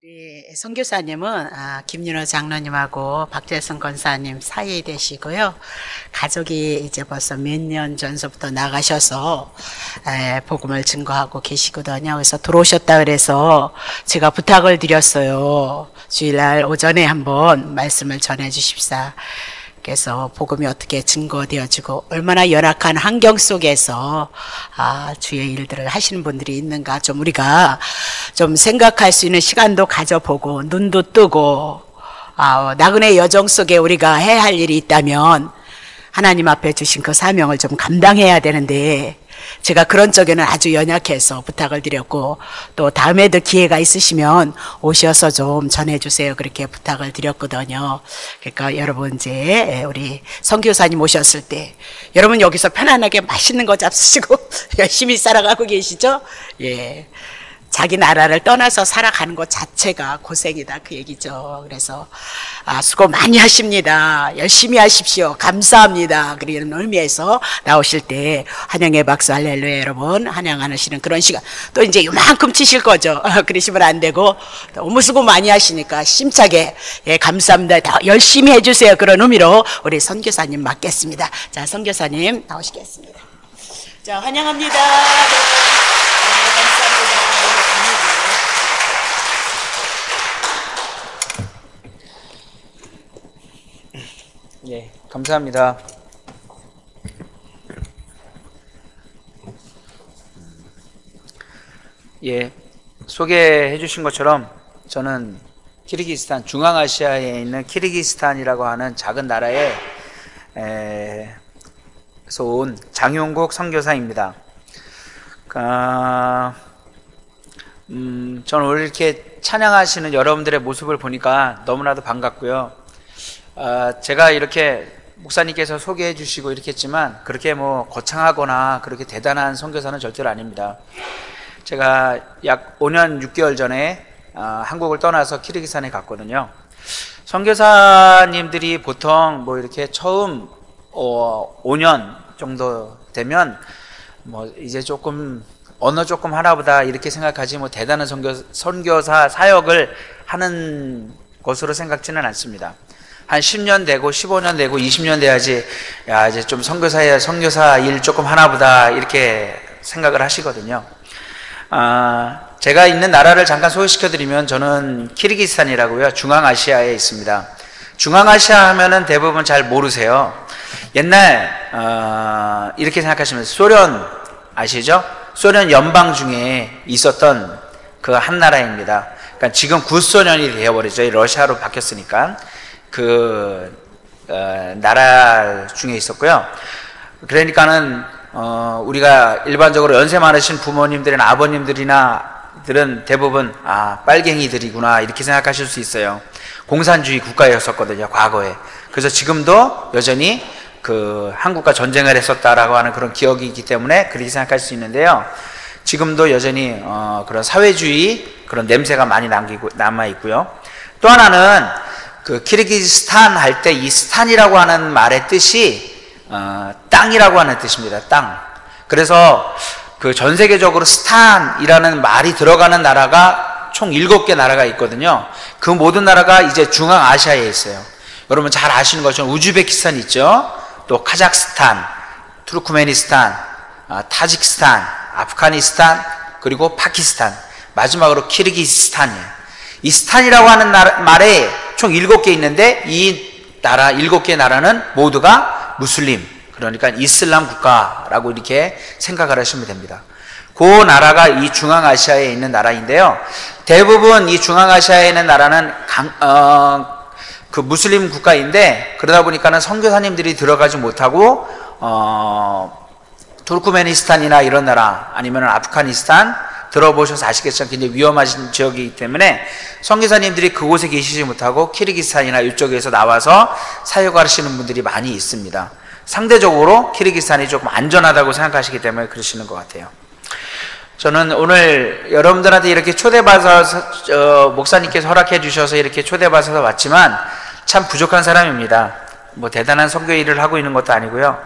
우리 선교사님은 김윤호 장로님하고 박재성 권사님 사이 되시고요. 가족이 이제 벌써 몇 년 전서부터 나가셔서 복음을 증거하고 계시거든요. 그래서 들어오셨다 그래서 제가 부탁을 드렸어요. 주일날 오전에 한번 말씀을 전해 주십사. 그래서 복음이 어떻게 증거되어지고 얼마나 열악한 환경 속에서 주의 일들을 하시는 분들이 있는가 좀 우리가 좀 생각할 수 있는 시간도 가져보고 눈도 뜨고 나그네 여정 속에 우리가 해야 할 일이 있다면 하나님 앞에 주신 그 사명을 좀 감당해야 되는데 제가 그런 쪽에는 아주 연약해서 부탁을 드렸고 또 다음에도 기회가 있으시면 오셔서 좀 전해주세요 그렇게 부탁을 드렸거든요. 그러니까 여러분 이제 우리 선교사님 오셨을 때 여러분 여기서 편안하게 맛있는 거 잡수시고 열심히 살아가고 계시죠? 예. 자기 나라를 떠나서 살아가는 것 자체가 고생이다 그 얘기죠. 그래서 수고 많이 하십니다. 열심히 하십시오. 감사합니다. 그런 의미에서 나오실 때 환영의 박수 할렐루야 여러분 환영하시는 그런 시간 또 이제 이만큼 치실 거죠. 그러시면 안 되고 너무 수고 많이 하시니까 심차게 감사합니다. 더 열심히 해주세요. 그런 의미로 우리 선교사님 맡겠습니다. 자 선교사님 나오시겠습니다. 자 환영합니다. 예, 감사합니다. 예, 소개해 주신 것처럼 저는 키르기스탄, 중앙아시아에 있는 키르기스탄이라고 하는 작은 나라에 에서 온 장용국 선교사입니다. 저는 오늘 이렇게 찬양하시는 여러분들의 모습을 보니까 너무나도 반갑고요. 제가 이렇게 목사님께서 소개해 주시고 이렇게 했지만 그렇게 뭐 거창하거나 그렇게 대단한 선교사는 절대로 아닙니다. 제가 약 5년 6개월 전에 한국을 떠나서 키르기스탄에 갔거든요. 선교사님들이 보통 뭐 이렇게 처음 5년 정도 되면 뭐 이제 조금 언어 조금 하나보다 이렇게 생각하지 뭐 대단한 선교사 사역을 하는 것으로 생각지는 않습니다. 한 10년 되고 15년 되고 20년 돼야지 야 이제 좀 선교사 일 조금 하나보다 이렇게 생각을 하시거든요. 제가 있는 나라를 잠깐 소개시켜 드리면 저는 키르기스탄이라고요. 중앙아시아에 있습니다. 중앙아시아 하면은 대부분 잘 모르세요. 옛날 이렇게 생각하시면 소련 아시죠? 소련 연방 중에 있었던 그 한 나라입니다. 그러니까 지금 구소련이 되어버리죠. 러시아로 바뀌었으니까. 나라 중에 있었고요. 그러니까는, 우리가 일반적으로 연세 많으신 부모님들이나 아버님들이나들은 대부분, 빨갱이들이구나, 이렇게 생각하실 수 있어요. 공산주의 국가였었거든요, 과거에. 그래서 지금도 여전히 한국과 전쟁을 했었다라고 하는 그런 기억이 있기 때문에 그렇게 생각할 수 있는데요. 지금도 여전히, 그런 사회주의, 그런 냄새가 많이 남아있고요. 또 하나는, 키르기스탄 할 때 이 스탄이라고 하는 말의 뜻이 땅이라고 하는 뜻입니다. 땅. 그래서 전 세계적으로 스탄이라는 말이 들어가는 나라가 총 7개 나라가 있거든요. 그 모든 나라가 이제 중앙아시아에 있어요. 여러분 잘 아시는 것처럼 우즈베키스탄 있죠. 또 카자흐스탄, 투르크메니스탄, 타지키스탄, 아프가니스탄, 그리고 파키스탄, 마지막으로 키르기스탄이에요. 이 스탄이라고 하는 말에 총 7개 있는데 이 나라 7개 나라는 모두가 무슬림, 그러니까 이슬람 국가라고 이렇게 생각을 하시면 됩니다. 그 나라가 이 중앙아시아에 있는 나라인데요. 대부분 이 중앙아시아에 있는 나라는 무슬림 국가인데 그러다 보니까는 선교사님들이 들어가지 못하고 투르크메니스탄이나 이런 나라 아니면 아프가니스탄 들어보셔서 아시겠지만 굉장히 위험하신 지역이기 때문에 선교사님들이 그곳에 계시지 못하고 키르기스탄이나 이쪽에서 나와서 사역하시는 분들이 많이 있습니다. 상대적으로 키르기스탄이 조금 안전하다고 생각하시기 때문에 그러시는 것 같아요. 저는 오늘 여러분들한테 이렇게 초대받아서 목사님께서 허락해 주셔서 이렇게 초대받아서 왔지만 참 부족한 사람입니다. 뭐 대단한 선교 일을 하고 있는 것도 아니고요.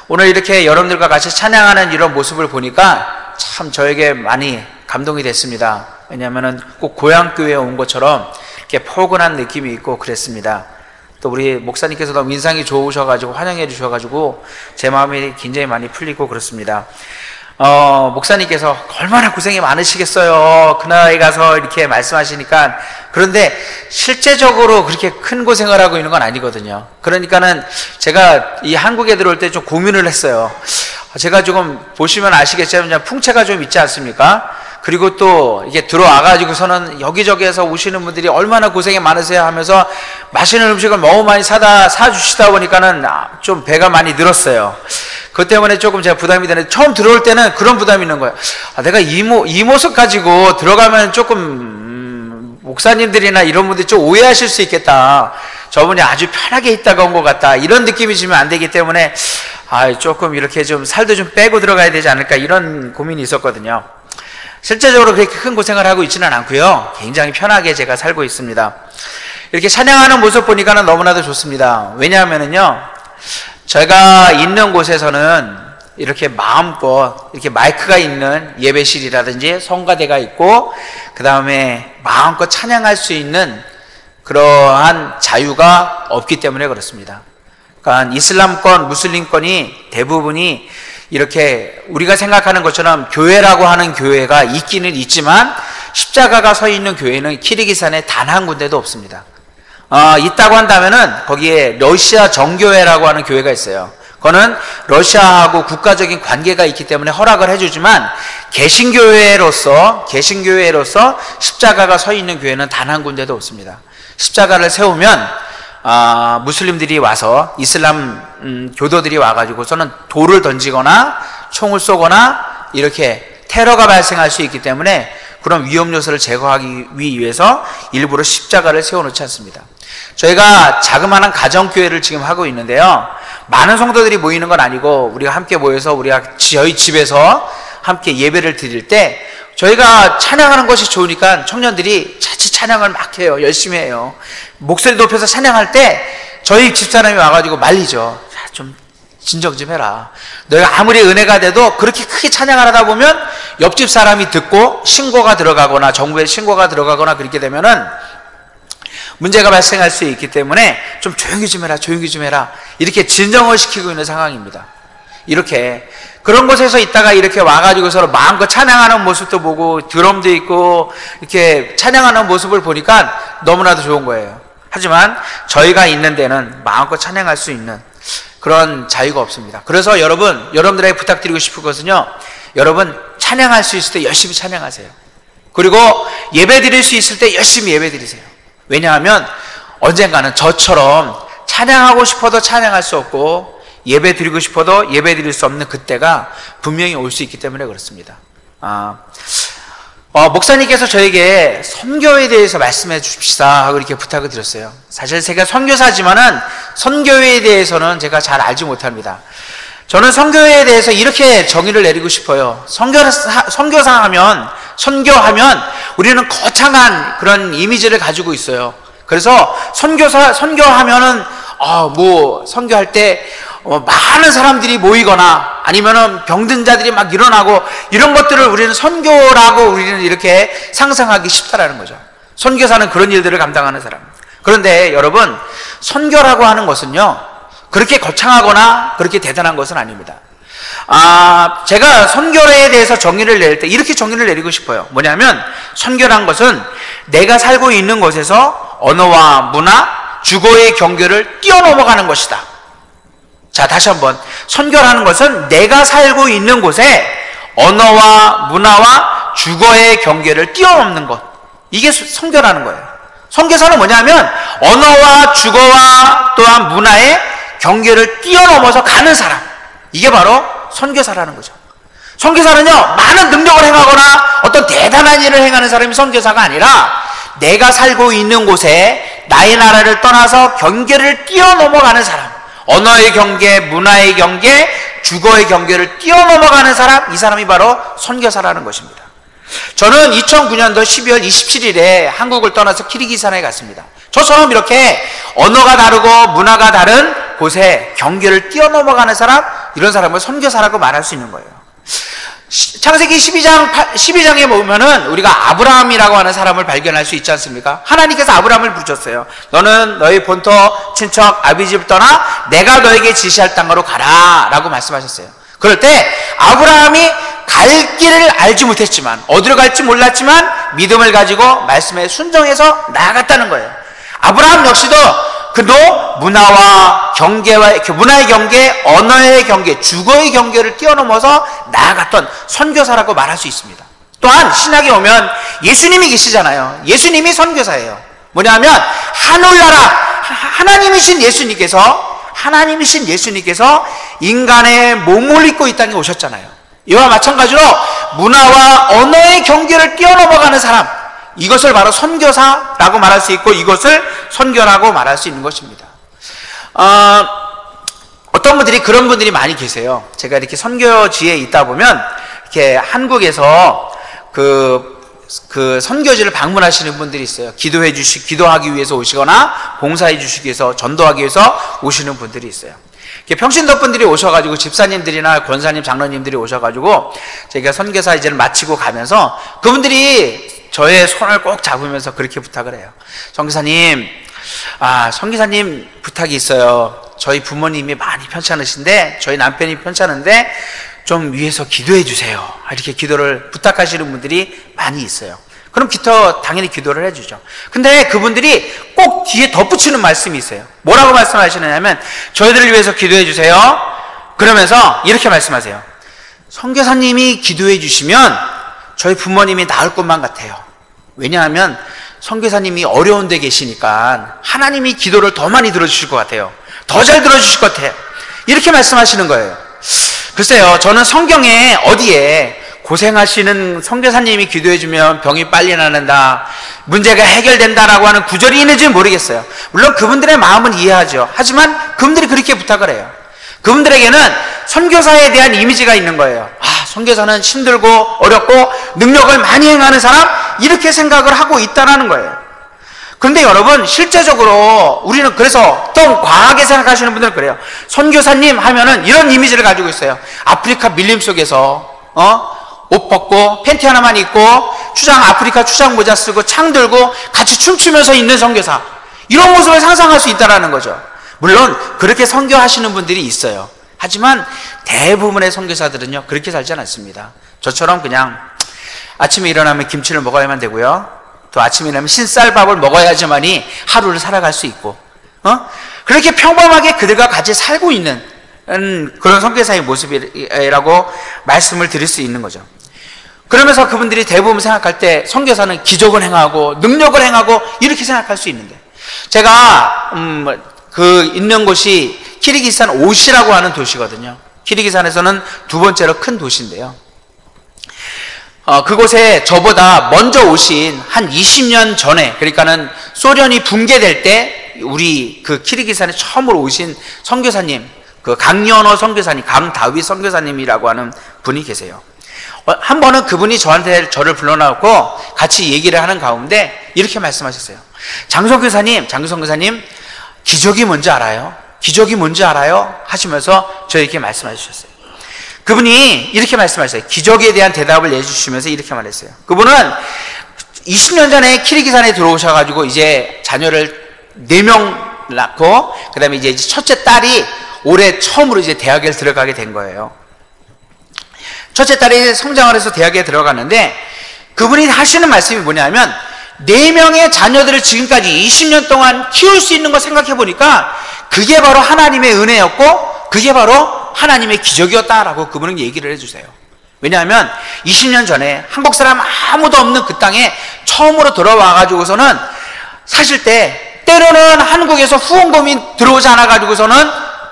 오늘 이렇게 여러분들과 같이 찬양하는 이런 모습을 보니까 참 저에게 많이 감동이 됐습니다. 왜냐하면은 꼭 고향교회에 온 것처럼 이렇게 포근한 느낌이 있고 그랬습니다. 또 우리 목사님께서 너무 인상이 좋으셔가지고 환영해 주셔가지고 제 마음이 굉장히 많이 풀리고 그렇습니다. 목사님께서 얼마나 고생이 많으시겠어요. 그 나라에 가서 이렇게 말씀하시니까. 그런데 실제적으로 그렇게 큰 고생을 하고 있는 건 아니거든요. 그러니까는 제가 이 한국에 들어올 때 좀 고민을 했어요. 제가 조금 보시면 아시겠지만 풍채가 좀 있지 않습니까? 그리고 또 이게 들어와가지고서는 여기저기에서 오시는 분들이 얼마나 고생이 많으세요 하면서 맛있는 음식을 너무 많이 사주시다 보니까는 좀 배가 많이 늘었어요. 그것 때문에 조금 제가 부담이 되는데, 처음 들어올 때는 그런 부담이 있는 거예요. 내가 이 모습 가지고 들어가면 조금 목사님들이나 이런 분들이 좀 오해하실 수 있겠다. 저분이 아주 편하게 있다가 온 것 같다. 이런 느낌이 지면 안 되기 때문에 조금 이렇게 좀 살도 좀 빼고 들어가야 되지 않을까, 이런 고민이 있었거든요. 실제적으로 그렇게 큰 고생을 하고 있지는 않고요. 굉장히 편하게 제가 살고 있습니다. 이렇게 찬양하는 모습 보니까는 너무나도 좋습니다. 왜냐하면은요, 제가 있는 곳에서는 이렇게 마음껏 이렇게 마이크가 있는 예배실이라든지 성가대가 있고, 그 다음에 마음껏 찬양할 수 있는 그러한 자유가 없기 때문에 그렇습니다. 그러니까 이슬람권, 무슬림권이 대부분이 이렇게 우리가 생각하는 것처럼 교회라고 하는 교회가 있기는 있지만, 십자가가 서 있는 교회는 키르기스탄에 단 한 군데도 없습니다. 있다고 한다면은 거기에 러시아 정교회라고 하는 교회가 있어요. 그거는 러시아하고 국가적인 관계가 있기 때문에 허락을 해주지만, 개신교회로서 십자가가 서 있는 교회는 단 한 군데도 없습니다. 십자가를 세우면 무슬림들이 와서, 이슬람 교도들이 와가지고서는 돌을 던지거나 총을 쏘거나 이렇게 테러가 발생할 수 있기 때문에 그런 위험 요소를 제거하기 위해서 일부러 십자가를 세워놓지 않습니다. 저희가 자그마한 가정교회를 지금 하고 있는데요, 많은 성도들이 모이는 건 아니고 우리가 함께 모여서 저희 집에서 함께 예배를 드릴 때, 저희가 찬양하는 것이 좋으니까 청년들이 자칫 찬양을 막 해요. 열심히 해요. 목소리 높여서 찬양할 때 저희 집사람이 와가지고 말리죠. 좀 진정 좀 해라. 너희가 아무리 은혜가 돼도 그렇게 크게 찬양을 하다 보면 옆집 사람이 듣고 신고가 들어가거나 정부에 신고가 들어가거나 그렇게 되면은 문제가 발생할 수 있기 때문에 좀 조용히 좀 해라. 이렇게 진정을 시키고 있는 상황입니다. 이렇게 그런 곳에서 있다가 이렇게 와가지고서 마음껏 찬양하는 모습도 보고, 드럼도 있고 이렇게 찬양하는 모습을 보니까 너무나도 좋은 거예요. 하지만 저희가 있는 데는 마음껏 찬양할 수 있는 그런 자유가 없습니다. 그래서 여러분들에게 부탁드리고 싶은 것은요, 여러분 찬양할 수 있을 때 열심히 찬양하세요. 그리고 예배 드릴 수 있을 때 열심히 예배 드리세요. 왜냐하면 언젠가는 저처럼 찬양하고 싶어도 찬양할 수 없고, 예배 드리고 싶어도 예배 드릴 수 없는 그때가 분명히 올 수 있기 때문에 그렇습니다. 목사님께서 저에게 선교에 대해서 말씀해 주십시다 하고 이렇게 부탁을 드렸어요. 사실 제가 선교사지만은 선교에 대해서는 제가 잘 알지 못합니다. 저는 선교에 대해서 이렇게 정의를 내리고 싶어요. 선교하면 우리는 거창한 그런 이미지를 가지고 있어요. 그래서 선교하면은 선교할 때 많은 사람들이 모이거나 아니면은 병든 자들이 막 일어나고, 이런 것들을 우리는 선교라고 우리는 이렇게 상상하기 쉽다라는 거죠. 선교사는 그런 일들을 감당하는 사람. 그런데 여러분, 선교라고 하는 것은요, 그렇게 거창하거나 그렇게 대단한 것은 아닙니다. 제가 선교에 대해서 정의를 낼 때 이렇게 정의를 내리고 싶어요. 뭐냐면, 선교란 것은 내가 살고 있는 곳에서 언어와 문화, 주거의 경계를 뛰어넘어가는 것이다. 자, 다시 한번. 선교라는 것은 내가 살고 있는 곳에 언어와 문화와 주거의 경계를 뛰어넘는 것. 이게 선교라는 거예요. 선교사는 뭐냐면 언어와 주거와 또한 문화의 경계를 뛰어넘어서 가는 사람. 이게 바로 선교사라는 거죠. 선교사는요, 많은 능력을 행하거나 어떤 대단한 일을 행하는 사람이 선교사가 아니라, 내가 살고 있는 곳에 나의 나라를 떠나서 경계를 뛰어넘어가는 사람, 언어의 경계, 문화의 경계, 주거의 경계를 뛰어넘어가는 사람, 이 사람이 바로 선교사라는 것입니다. 저는 2009년도 12월 27일에 한국을 떠나서 키르기스탄에 갔습니다. 저처럼 이렇게 언어가 다르고 문화가 다른 곳에 경계를 뛰어넘어가는 사람, 이런 사람을 선교사라고 말할 수 있는 거예요. 창세기 12장에 보면은 우리가 아브라함이라고 하는 사람을 발견할 수 있지 않습니까? 하나님께서 아브라함을 부르셨어요. 너는 너희 본토, 친척, 아비집을 떠나 내가 너에게 지시할 땅으로 가라 라고 말씀하셨어요. 그럴 때 아브라함이 갈 길을 알지 못했지만, 어디로 갈지 몰랐지만 믿음을 가지고 말씀에 순종해서 나아갔다는 거예요. 아브라함 역시도 그도 문화의 경계, 언어의 경계, 주거의 경계를 뛰어넘어서 나아갔던 선교사라고 말할 수 있습니다. 또한 신약에 오면 예수님이 계시잖아요. 예수님이 선교사예요. 뭐냐면 하늘나라 하나님이신 예수님께서 인간의 몸을 입고 이 땅에 오셨잖아요. 이와 마찬가지로 문화와 언어의 경계를 뛰어넘어가는 사람, 이것을 바로 선교사라고 말할 수 있고, 이것을 선교라고 말할 수 있는 것입니다. 어떤 분들이, 그런 분들이 많이 계세요. 제가 이렇게 선교지에 있다 보면 이렇게 한국에서 그 선교지를 방문하시는 분들이 있어요. 기도하기 위해서 오시거나 봉사해 주시기 위해서, 전도하기 위해서 오시는 분들이 있어요. 평신도 분들이 오셔가지고, 집사님들이나 권사님, 장로님들이 오셔가지고 제가 선교사 이제는 마치고 가면서 그분들이 저의 손을 꼭 잡으면서 그렇게 부탁을 해요. 선교사님 부탁이 있어요. 저희 부모님이 많이 편찮으신데, 저희 남편이 편찮은데 좀 위해서 기도해 주세요. 이렇게 기도를 부탁하시는 분들이 많이 있어요. 그럼 당연히 기도를 해주죠. 근데 그분들이 꼭 뒤에 덧붙이는 말씀이 있어요. 뭐라고 말씀하시느냐면, 저희들을 위해서 기도해 주세요. 그러면서 이렇게 말씀하세요. 선교사님이 기도해 주시면 저희 부모님이 나을 것만 같아요. 왜냐하면 선교사님이 어려운 데 계시니까 하나님이 기도를 더 많이 들어주실 것 같아요. 더 잘 들어주실 것 같아요. 이렇게 말씀하시는 거예요. 글쎄요, 저는 성경에 어디에 고생하시는 선교사님이 기도해주면 병이 빨리 낫는다, 문제가 해결된다라고 하는 구절이 있는지는 모르겠어요. 물론 그분들의 마음은 이해하죠. 하지만 그분들이 그렇게 부탁을 해요. 그분들에게는 선교사에 대한 이미지가 있는 거예요. 선교사는 힘들고 어렵고 능력을 많이 행하는 사람, 이렇게 생각을 하고 있다는 거예요. 그런데 여러분, 실제적으로 우리는, 그래서 좀 과하게 생각하시는 분들은 그래요. 선교사님 하면은 이런 이미지를 가지고 있어요. 아프리카 밀림 속에서 옷 벗고 팬티 하나만 입고 아프리카 추장 모자 쓰고 창 들고 같이 춤추면서 있는 선교사, 이런 모습을 상상할 수 있다는 거죠. 물론 그렇게 선교하시는 분들이 있어요. 하지만 대부분의 선교사들은요, 그렇게 살지 않습니다. 저처럼 그냥 아침에 일어나면 김치를 먹어야만 되고요, 또 아침에 일어나면 신쌀밥을 먹어야지만이 하루를 살아갈 수 있고, 그렇게 평범하게 그들과 같이 살고 있는 그런 선교사의 모습이라고 말씀을 드릴 수 있는 거죠. 그러면서 그분들이 대부분 생각할 때 선교사는 기적을 행하고 능력을 행하고 이렇게 생각할 수 있는데, 제가 있는 곳이 키르기스탄 오시라고 하는 도시거든요. 키르기스탄에서는 두 번째로 큰 도시인데요. 그곳에 저보다 먼저 오신 한 20년 전에, 그러니까는 소련이 붕괴될 때 우리 그 키르기스탄에 처음으로 오신 선교사님, 그 강연호 선교사님, 강다윗 선교사님이라고 하는 분이 계세요. 한 번은 그분이 저를 불러놓고 같이 얘기를 하는 가운데 이렇게 말씀하셨어요. 장선교사님, 기적이 뭔지 알아요? 하시면서 저에게 말씀해 주셨어요. 그분이 이렇게 말씀하셨어요. 기적에 대한 대답을 내주시면서 이렇게 말했어요. 그분은 20년 전에 키르기스탄에 들어오셔가지고 이제 자녀를 4명 낳고, 그 다음에 이제 첫째 딸이 올해 처음으로 이제 대학에 들어가게 된 거예요. 첫째 딸이 성장을 해서 대학에 들어갔는데, 그분이 하시는 말씀이 뭐냐면, 4명의 자녀들을 지금까지 20년 동안 키울 수 있는 거 생각해 보니까 그게 바로 하나님의 은혜였고 그게 바로 하나님의 기적이었다라고 그분은 얘기를 해주세요. 왜냐하면 20년 전에 한국 사람 아무도 없는 그 땅에 처음으로 들어와가지고서는 사실 때로는 한국에서 후원금이 들어오지 않아가지고서는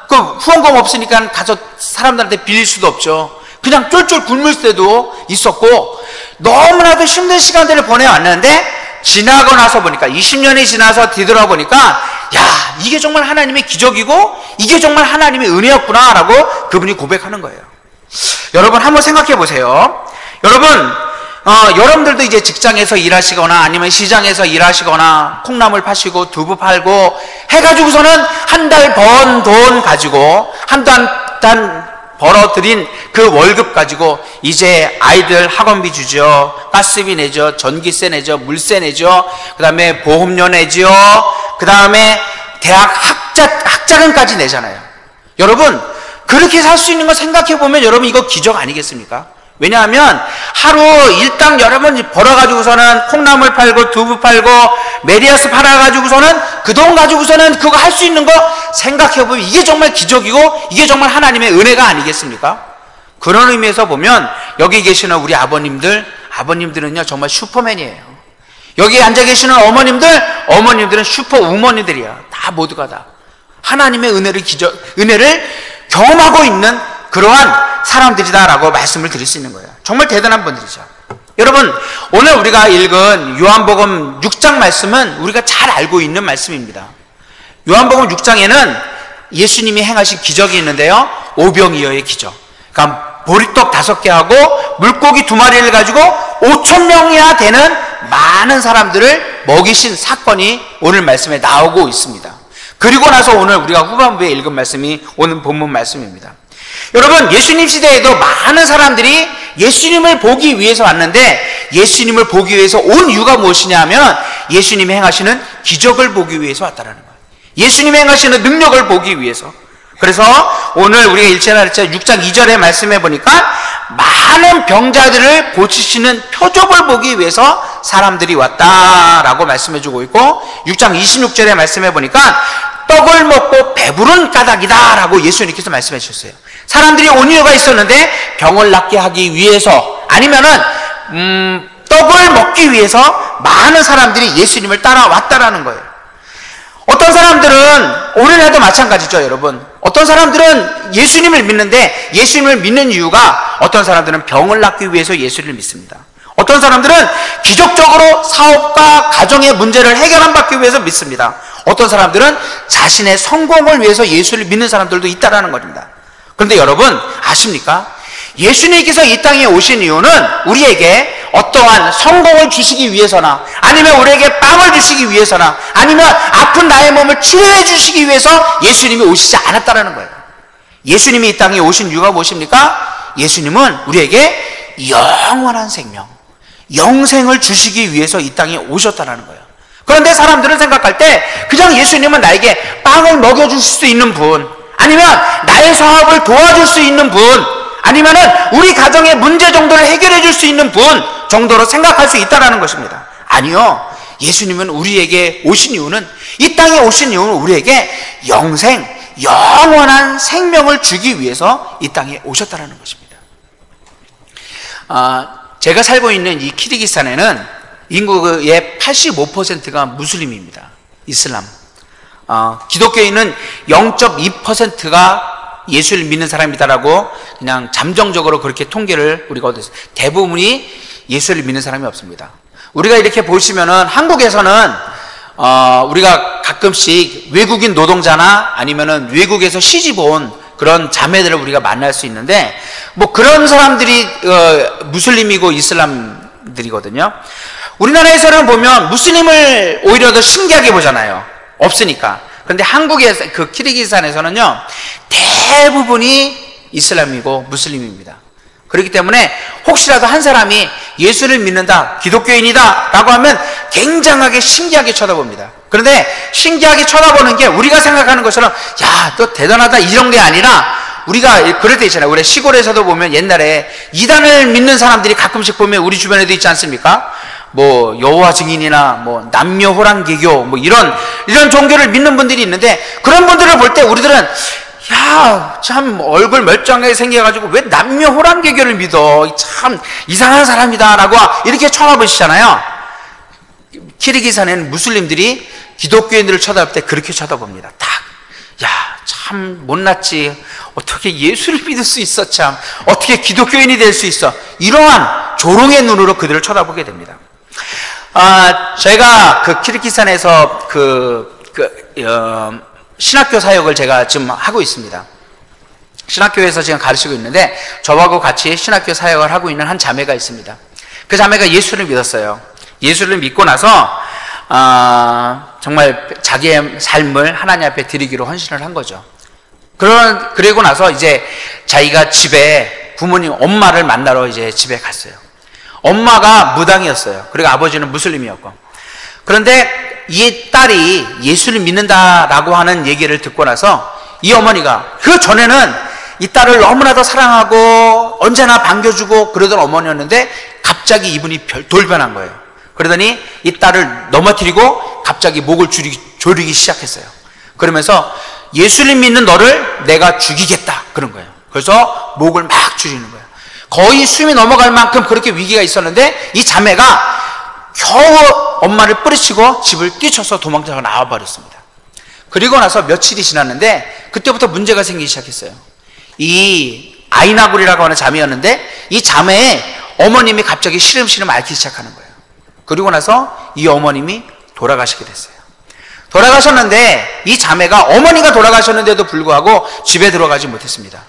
그 후원금 없으니까 가서 사람들한테 빌릴 수도 없죠. 그냥 쫄쫄 굶을 때도 있었고, 너무나도 힘든 시간들을 보내왔는데 지나고 나서 보니까, 20년이 지나서 뒤돌아보니까, 야, 이게 정말 하나님의 기적이고 이게 정말 하나님의 은혜였구나 라고 그분이 고백하는 거예요. 여러분 한번 생각해 보세요. 여러분들도 이제 직장에서 일하시거나 아니면 시장에서 일하시거나 콩나물 파시고 두부 팔고 해가지고서는 한 달 번 돈 가지고 벌어들인 그 월급 가지고 이제 아이들 학원비 주죠, 가스비 내죠, 전기세 내죠, 물세 내죠, 그 다음에 보험료 내죠, 그 다음에 대학 학자금까지 내잖아요. 여러분, 그렇게 살 수 있는 거 생각해 보면 여러분 이거 기적 아니겠습니까? 왜냐하면 하루 일당 여러분 벌어가지고서는 콩나물 팔고 두부 팔고 메리아스 팔아가지고서는 그 돈 가지고서는 그거 할 수 있는 거 생각해 보면 이게 정말 기적이고 이게 정말 하나님의 은혜가 아니겠습니까? 그런 의미에서 보면 여기 계시는 우리 아버님들은요 정말 슈퍼맨이에요. 여기 앉아 계시는 어머님들은 슈퍼우먼이들이야. 다 모두가 다 하나님의 은혜를 경험하고 있는 그러한 사람들이다라고 말씀을 드릴 수 있는 거예요. 정말 대단한 분들이죠. 여러분, 오늘 우리가 읽은 요한복음 6장 말씀은 우리가 잘 알고 있는 말씀입니다. 요한복음 6장에는 예수님이 행하신 기적이 있는데요, 오병이어의 기적. 그러니까 보리떡 5개 하고 물고기 2마리를 가지고 5,000명이나 되는 많은 사람들을 먹이신 사건이 오늘 말씀에 나오고 있습니다. 그리고 나서 오늘 우리가 후반부에 읽은 말씀이 오늘 본문 말씀입니다. 여러분, 예수님 시대에도 많은 사람들이 예수님을 보기 위해서 왔는데 예수님을 보기 위해서 온 이유가 무엇이냐 하면 예수님이 행하시는 기적을 보기 위해서 왔다는 거예요. 예수님이 행하시는 능력을 보기 위해서. 그래서 오늘 우리가 6장 2절에 말씀해 보니까 많은 병자들을 고치시는 표적을 보기 위해서 사람들이 왔다라고 말씀해 주고 있고, 6장 26절에 말씀해 보니까 떡을 먹고 배부른 까닭이다라고 예수님께서 말씀해 주셨어요. 사람들이 온 이유가 있었는데 병을 낫게 하기 위해서, 아니면은 떡을 먹기 위해서 많은 사람들이 예수님을 따라왔다라는 거예요. 어떤 사람들은 오늘날도 마찬가지죠, 여러분. 어떤 사람들은 예수님을 믿는데 예수님을 믿는 이유가, 어떤 사람들은 병을 낫기 위해서 예수를 믿습니다. 어떤 사람들은 기적적으로 사업과 가정의 문제를 해결받기 위해서 믿습니다. 어떤 사람들은 자신의 성공을 위해서 예수를 믿는 사람들도 있다라는 겁니다. 그런데 여러분 아십니까? 예수님께서 이 땅에 오신 이유는 우리에게 어떠한 성공을 주시기 위해서나, 아니면 우리에게 빵을 주시기 위해서나, 아니면 아픈 나의 몸을 치료해 주시기 위해서 예수님이 오시지 않았다라는 거예요. 예수님이 이 땅에 오신 이유가 무엇입니까? 예수님은 우리에게 영원한 생명, 영생을 주시기 위해서 이 땅에 오셨다라는 거예요. 그런데 사람들은 생각할 때 그냥 예수님은 나에게 빵을 먹여줄 수 있는 분, 아니면 나의 사업을 도와줄 수 있는 분, 아니면은 우리 가정의 문제 정도를 해결해 줄 수 있는 분 정도로 생각할 수 있다는 것입니다. 아니요, 예수님은 우리에게 오신 이유는, 이 땅에 오신 이유는 우리에게 영생, 영원한 생명을 주기 위해서 이 땅에 오셨다는 것입니다. 제가 살고 있는 이 키르기스탄에는 인구의 85%가 무슬림입니다. 이슬람. 기독교인은 0.2%가 예수를 믿는 사람이다라고 그냥 잠정적으로 그렇게 통계를 우리가 얻었어요. 대부분이 예수를 믿는 사람이 없습니다. 우리가 이렇게 보시면은 한국에서는 우리가 가끔씩 외국인 노동자나 아니면은 외국에서 시집 온 그런 자매들을 우리가 만날 수 있는데, 뭐 그런 사람들이 무슬림이고 이슬람들이거든요. 우리나라에서는 보면 무슬림을 오히려 더 신기하게 보잖아요. 없으니까. 그런데 한국에서, 그 키르기스탄에서는요, 대부분이 이슬람이고 무슬림입니다. 그렇기 때문에 혹시라도 한 사람이 예수를 믿는다, 기독교인이다 라고 하면 굉장하게 신기하게 쳐다봅니다. 그런데 신기하게 쳐다보는 게 우리가 생각하는 것처럼 야, 너 대단하다 이런 게 아니라, 우리가 그럴 때 있잖아요. 우리 시골에서도 보면 옛날에 이단을 믿는 사람들이 가끔씩 보면 우리 주변에도 있지 않습니까? 뭐 여호와 증인이나 뭐 남녀 호랑개교 뭐 이런 종교를 믿는 분들이 있는데, 그런 분들을 볼 때 우리들은 야, 참 얼굴 멀쩡하게 생겨가지고 왜 남녀 호랑개교를 믿어? 참 이상한 사람이다라고 이렇게 쳐다보시잖아요. 키르기스탄에는 무슬림들이 기독교인들을 쳐다볼 때 그렇게 쳐다봅니다. 딱, 야, 참 못났지. 어떻게 예수를 믿을 수 있어? 참 어떻게 기독교인이 될 수 있어? 이러한 조롱의 눈으로 그들을 쳐다보게 됩니다. 제가 그 키르기스탄에서 신학교 사역을 제가 지금 하고 있습니다. 신학교에서 지금 가르치고 있는데, 저하고 같이 신학교 사역을 하고 있는 한 자매가 있습니다. 그 자매가 예수를 믿었어요. 예수를 믿고 나서 정말 자기의 삶을 하나님 앞에 드리기로 헌신을 한 거죠. 그리고 나서 이제 자기가 집에 부모님 엄마를 만나러 이제 집에 갔어요. 엄마가 무당이었어요. 그리고 아버지는 무슬림이었고. 그런데 이 딸이 예수를 믿는다라고 하는 얘기를 듣고 나서 이 어머니가, 그 전에는 이 딸을 너무나도 사랑하고 언제나 반겨주고 그러던 어머니였는데 갑자기 이분이 돌변한 거예요. 그러더니 이 딸을 넘어뜨리고 갑자기 목을 조르기 시작했어요. 그러면서 예수를 믿는 너를 내가 죽이겠다 그런 거예요. 그래서 목을 막 줄이는 거예요. 거의 숨이 넘어갈 만큼 그렇게 위기가 있었는데 이 자매가 겨우 엄마를 뿌리치고 집을 뛰쳐서 도망쳐서 나와버렸습니다. 그리고 나서 며칠이 지났는데 그때부터 문제가 생기기 시작했어요. 이 아이나굴이라고 하는 자매였는데 이 자매의 어머님이 갑자기 시름시름 앓기 시작하는 거예요. 그리고 나서 이 어머님이 돌아가시게 됐어요. 돌아가셨는데 이 자매가 어머니가 돌아가셨는데도 불구하고 집에 들어가지 못했습니다.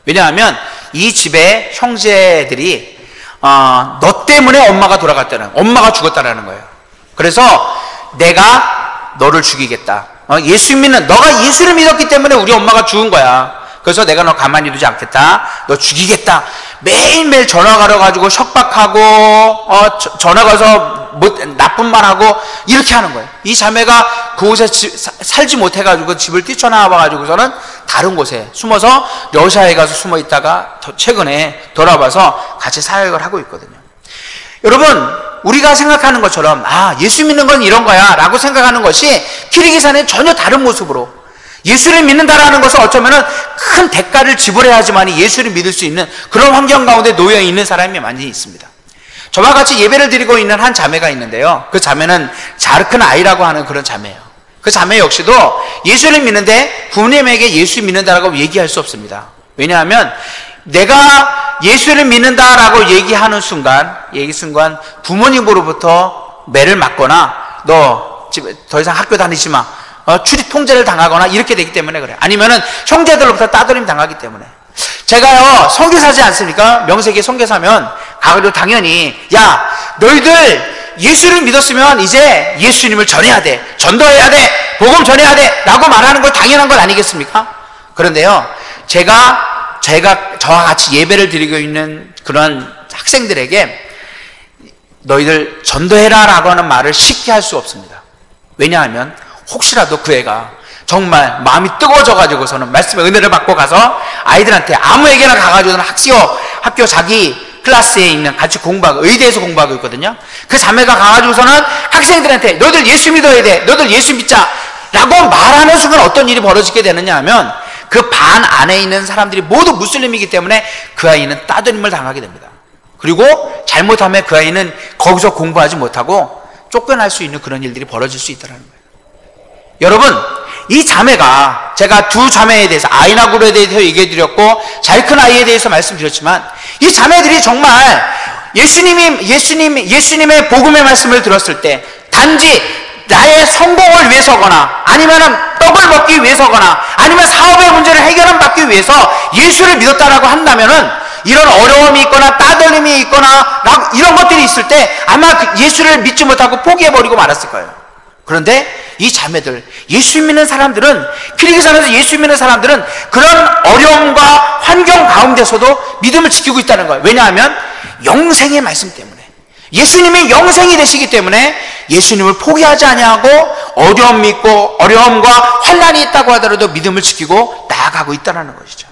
왜냐하면 이 집의 형제들이 너 때문에 엄마가 돌아갔다는, 엄마가 죽었다라는 거예요. 그래서 내가 너를 죽이겠다. 너가 예수를 믿었기 때문에 우리 엄마가 죽은 거야. 그래서 내가 너 가만히 두지 않겠다. 너 죽이겠다. 매일매일 전화 걸어가지고 협박하고 전화 걸어서 나쁜 말하고 이렇게 하는 거예요. 이 자매가 그곳에 살지 못해가지고 집을 뛰쳐나와가지고서는 다른 곳에 숨어서 러시아에 가서 숨어 있다가 최근에 돌아와서 같이 사역을 하고 있거든요. 여러분, 우리가 생각하는 것처럼 예수 믿는 건 이런 거야 라고 생각하는 것이 키르기스탄의 전혀 다른 모습으로, 예수를 믿는다라는 것은 어쩌면 큰 대가를 지불해야 하지만 예수를 믿을 수 있는 그런 환경 가운데 놓여 있는 사람이 많이 있습니다. 저와 같이 예배를 드리고 있는 한 자매가 있는데요, 그 자매는 자르큰 아이라고 하는 그런 자매예요. 그 자매 역시도 예수를 믿는데 부모님에게 예수 믿는다라고 얘기할 수 없습니다. 왜냐하면 내가 예수를 믿는다라고 얘기하는 순간 부모님으로부터 매를 맞거나 너 더 이상 학교 다니지 마, 출입 통제를 당하거나 이렇게 되기 때문에 그래요. 아니면은 형제들로부터 따돌림 당하기 때문에. 제가요 선교사지 않습니까? 명색이 선교사면 가가지고 당연히 야 너희들 예수를 믿었으면 이제 예수님을 전해야 돼, 전도해야 돼, 복음 전해야 돼 라고 말하는 걸 당연한 건 아니겠습니까? 그런데요 제가 저와 같이 예배를 드리고 있는 그런 학생들에게 너희들 전도해라 라고 하는 말을 쉽게 할 수 없습니다. 왜냐하면 혹시라도 그 애가 정말 마음이 뜨거워져 가지고서는 말씀의 은혜를 받고 가서 아이들한테 아무에게나 가가지고는 학교 자기 클래스에 있는 같이 공부하고 의대에서 공부하고 있거든요. 그 자매가 가가지고서는 학생들한테 너희들 예수 믿어야 돼, 너희들 예수 믿자 라고 말하는 순간 어떤 일이 벌어지게 되느냐 하면 그 반 안에 있는 사람들이 모두 무슬림이기 때문에 그 아이는 따돌림을 당하게 됩니다. 그리고 잘못하면 그 아이는 거기서 공부하지 못하고 쫓겨날 수 있는 그런 일들이 벌어질 수 있다는 거예요. 여러분, 이 자매가, 제가 두 자매에 대해서 아이나굴에 대해서 얘기해 드렸고 자르큰 아이에 대해서 말씀드렸지만 이 자매들이 정말 예수님의 복음의 말씀을 들었을 때 단지 나의 성공을 위해서거나 아니면 떡을 먹기 위해서거나 아니면 사업의 문제를 해결받기 위해서 예수를 믿었다라고 한다면은 이런 어려움이 있거나 따돌림이 있거나 이런 것들이 있을 때 아마 예수를 믿지 못하고 포기해버리고 말았을 거예요. 그런데 이 자매들, 예수 믿는 사람들은, 키르기스탄에서 예수 믿는 사람들은 그런 어려움과 환경 가운데서도 믿음을 지키고 있다는 거예요. 왜냐하면 영생의 말씀 때문에, 예수님이 영생이 되시기 때문에 예수님을 포기하지 아니하고 어려움이 있고 어려움과 환난이 있다고 하더라도 믿음을 지키고 나아가고 있다는 것이죠.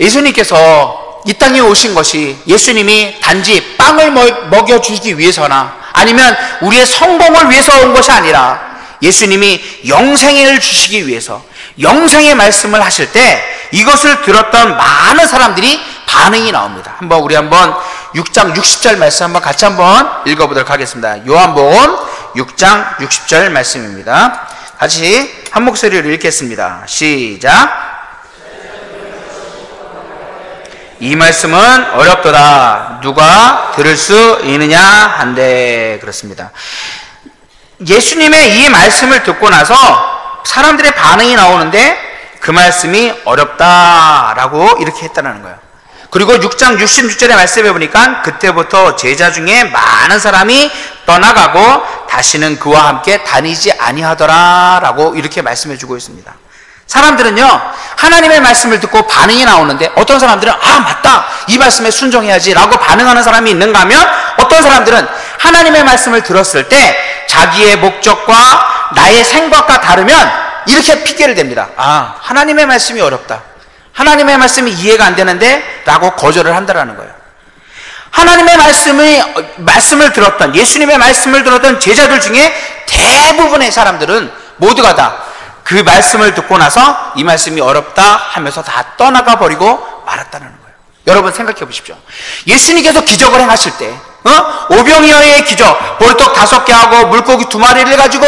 예수님께서 이 땅에 오신 것이 예수님이 단지 빵을 먹여주기 위해서나 아니면 우리의 성공을 위해서 온 것이 아니라 예수님이 영생을 주시기 위해서 영생의 말씀을 하실 때 이것을 들었던 많은 사람들이 반응이 나옵니다. 우리 한번 6장 60절 말씀 한번 같이 한번 읽어보도록 하겠습니다. 요한복음 6장 60절 말씀입니다. 같이 한 목소리로 읽겠습니다. 시작. 이 말씀은 어렵도다. 누가 들을 수 있느냐 한데. 그렇습니다. 예수님의 이 말씀을 듣고 나서 사람들의 반응이 나오는데 그 말씀이 어렵다라고 이렇게 했다는 거예요. 그리고 6장 66절의 말씀에 보니까 그때부터 제자 중에 많은 사람이 떠나가고 다시는 그와 함께 다니지 아니하더라라고 이렇게 말씀해 주고 있습니다. 사람들은요, 하나님의 말씀을 듣고 반응이 나오는데 어떤 사람들은 아 맞다, 이 말씀에 순종해야지 라고 반응하는 사람이 있는가 하면, 어떤 사람들은 하나님의 말씀을 들었을 때 자기의 목적과 나의 생각과 다르면 이렇게 핑계를 댑니다. 아, 하나님의 말씀이 어렵다, 하나님의 말씀이 이해가 안 되는데 라고 거절을 한다라는 거예요. 하나님의 말씀을 들었던, 예수님의 말씀을 들었던 제자들 중에 대부분의 사람들은 모두가 다 그 말씀을 듣고 나서 이 말씀이 어렵다 하면서 다 떠나가 버리고 말았다는 거예요. 여러분 생각해 보십시오. 예수님께서 기적을 행하실 때, 오병이어의 기적, 보리떡 5개 하고 물고기 2마리를 가지고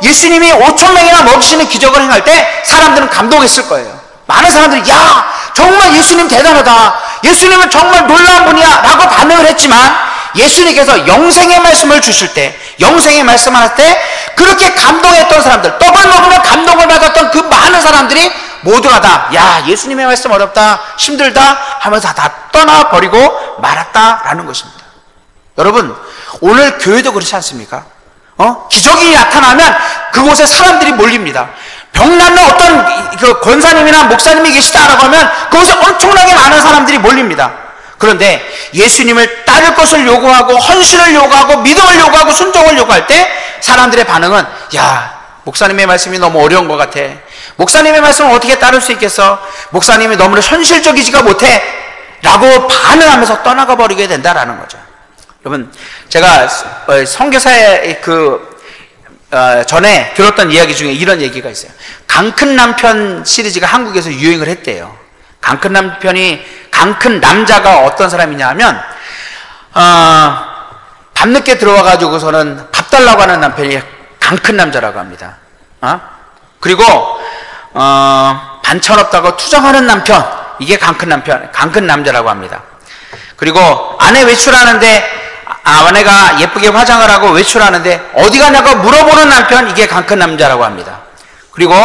예수님이 5,000명이나 먹이시는 기적을 행할 때 사람들은 감동했을 거예요. 많은 사람들이 야, 정말 예수님 대단하다, 예수님은 정말 놀라운 분이야 라고 반응을 했지만, 예수님께서 영생의 말씀을 주실 때, 영생의 말씀을 할 때 그렇게 감동했던 사람들, 떡을 먹으면 감동을 받았던 그 많은 사람들이 모두가 다 야, 예수님의 말씀 어렵다, 힘들다 하면서 다 떠나버리고 말았다라는 것입니다. 여러분, 오늘 교회도 그렇지 않습니까? 기적이 나타나면 그곳에 사람들이 몰립니다. 병나는 어떤 그 권사님이나 목사님이 계시다라고 하면 그곳에 엄청나게 많은 사람들이 몰립니다. 그런데 예수님을 따를 것을 요구하고 헌신을 요구하고 믿음을 요구하고 순종을 요구할 때 사람들의 반응은 야, 목사님의 말씀이 너무 어려운 것 같아, 목사님의 말씀을 어떻게 따를 수 있겠어, 목사님이 너무 현실적이지가 못해 라고 반응하면서 떠나가 버리게 된다라는 거죠. 여러분, 제가 선교사의 전에 들었던 이야기 중에 이런 얘기가 있어요. 강큰 남편 시리즈가 한국에서 유행을 했대요. 강큰 남자가 어떤 사람이냐 하면, 밤늦게 들어와가지고서는 밥 달라고 하는 남편이 강큰 남자라고 합니다. 그리고, 반찬 없다고 투정하는 남편, 이게 강큰 남자라고 합니다. 그리고 아내 외출하는데, 아내가 예쁘게 화장을 하고 외출하는데 어디 가냐고 물어보는 남편, 이게 강큰 남자라고 합니다. 그리고